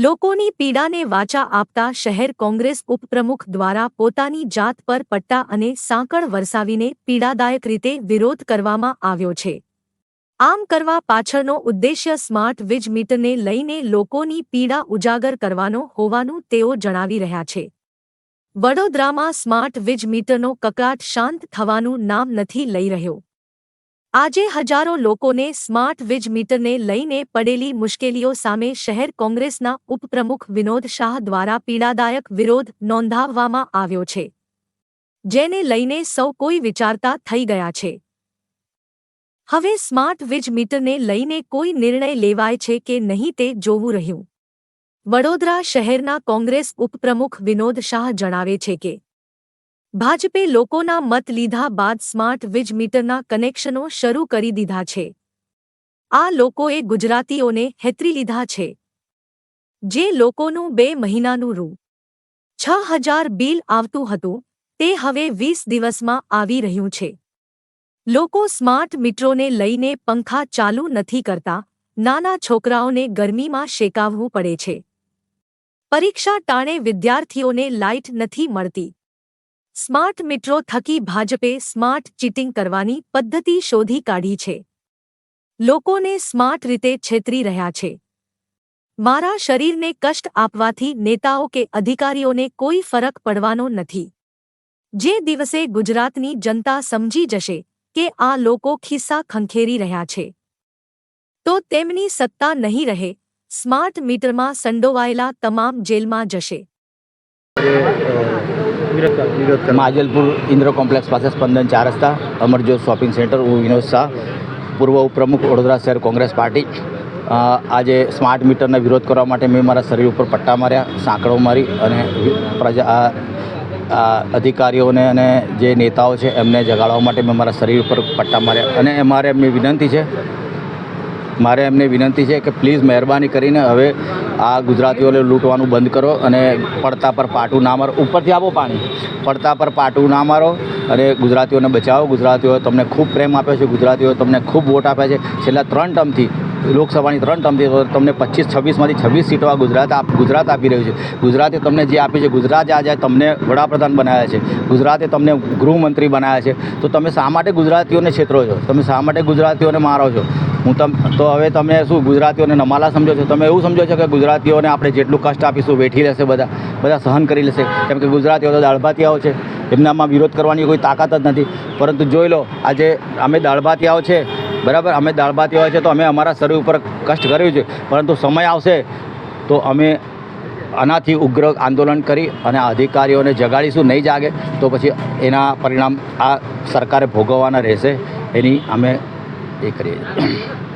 લોકોની પીડાને વાચા આપતા શહેર કોંગ્રેસ ઉપપ્રમુખ દ્વારા પોતાની જાત પર પટ્ટા અને સાંકળ વરસાવીને પીડાદાયક રીતે વિરોધ કરવામાં આવ્યો છે। આમ કરવા પાછળનો ઉદ્દેશ્ય સ્માર્ટ વીજ મીટરને લઈને લોકોની પીડા ઉજાગર કરવાનો હોવાનું તેઓ જણાવી રહ્યા છે। વડોદરામાં સ્માર્ટ વીજ મીટરનો કકળાટ શાંત થવાનું નામ નથી લઈ રહ્યો। આજે હજારો લોકોને સ્માર્ટ વીજ મીટરને લઈને પડેલી મુશ્કેલીઓ સામે શહેર કોંગ્રેસના ઉપપ્રમુખ વિનોદ શાહ દ્વારા પીડાદાયક વિરોધ નોંધાવવામાં આવ્યો છે, જેને લઈને સૌ કોઈ વિચારતા થઈ ગયા છે। હવે સ્માર્ટ વીજ મીટરને લઈને કોઈ નિર્ણય લેવાય છે કે નહીં તે જોવું રહ્યું। વડોદરા શહેરના કોંગ્રેસ ઉપપ્રમુખ વિનોદ શાહ જણાવે છે કે ભાજપે લોકોના મત લીધા બાદ સ્માર્ટ વીજ મીટરના કનેક્શનો શરૂ કરી દીધા છે। આ લોકોએ ગુજરાતીઓને હેતરી લીધા છે। જે લોકોનું 2 મહિનાનું રૂ.6,000 બિલ આવતું હતું તે હવે 20 દિવસમાં આવી રહ્યું છે। લોકો સ્માર્ટ મીટરોને લઈને પંખા ચાલુ નથી કરતા, નાના છોકરાઓને ગરમીમાં શેકાવવું પડે છે। પરીક્ષા ટાણે વિદ્યાર્થીઓને લાઇટ નથી મળતી। સ્માર્ટ મીટરો થકી ભાજપે સ્માર્ટ ચીટિંગ કરવાની પદ્ધતિ શોધી કાઢી છે। લોકોને સ્માર્ટ રીતે છેતરી રહ્યા છે। મારા શરીરને કષ્ટ આપવાથી નેતાઓ કે અધિકારીઓને કોઈ ફરક પડવાનો નથી। જે દિવસે ગુજરાતની જનતા સમજી જશે કે આ લોકો ખિસ્સા ખંખેરી રહ્યા છે તો તેમની સત્તા નહીં રહે। સ્માર્ટ મીટરમાં સંડોવાયેલા તમામ જેલમાં જશે। માજલપુર ઇન્દ્ર કોમ્પ્લેક્સ પાસે સ્પંદન 4 રસ્તા અમરજોત શોપિંગ સેન્ટર। હું વિનોદ શાહ, પૂર્વ ઉપપ્રમુખ વડોદરા શહેર કોંગ્રેસ પાર્ટી। આજે સ્માર્ટ મીટરના વિરોધ કરવા માટે મેં મારા શરીર ઉપર પટ્ટા માર્યા, સાંકળો મારી અને પ્રજા અધિકારીઓને અને જે નેતાઓ છે એમને જગાડવા માટે મેં મારા શરીર ઉપર પટ્ટા માર્યા। અને મારે એમની વિનંતી છે કે પ્લીઝ મહેરબાની કરીને હવે આ ગુજરાતીઓને લૂંટવાનું બંધ કરો અને પડતા પર પાટું ના મારો। ઉપરથી આપો પાણી, પડતા પર પાટું ના મારો અને ગુજરાતીઓને બચાવો। ગુજરાતીઓએ તમને ખૂબ પ્રેમ આપ્યો છે, ગુજરાતીઓએ તમને ખૂબ વોટ આપ્યા છે। છેલ્લા 3 ટર્મથી, લોકસભાની 3 ટર્મથી તમને 25-26માંથી 26 સીટો આ ગુજરાત આપી રહ્યું છે। ગુજરાતે તમને જે આપી છે, ગુજરાતે આજે તમને વડાપ્રધાન બનાવ્યા છે, ગુજરાતે તમને ગૃહમંત્રી બનાવ્યા છે, તો તમે શા માટે ગુજરાતીઓને છેતરો છો? તમે શા માટે ગુજરાતીઓને મારો છો? તો હવે તમે શું ગુજરાતીઓને નમાલા સમજો છો? તમે એવું સમજો છો કે ગુજરાતીઓને આપણે જેટલું કષ્ટ આપીશું વેઠી લેશે, બધા સહન કરી લેશે? કેમ કે ગુજરાતીઓ તો દાળભાતિયાઓ છે, એમનામાં વિરોધ કરવાની કોઈ તાકાત જ નથી। પરંતુ જોઈ લો, આજે અમે દાળભાતિયાઓ છે, બરાબર, અમે દાળભાતિયાઓ છે તો અમે અમારા શરીર ઉપર કષ્ટ કર્યું છે, પરંતુ સમય આવશે તો અમે આનાથી ઉગ્ર આંદોલન કરી અને અધિકારીઓને જગાડીશું। નહીં જાગે તો પછી એના પરિણામ આ સરકારે ભોગવવાના રહેશે। એની અમે એ કરીએ છીએ।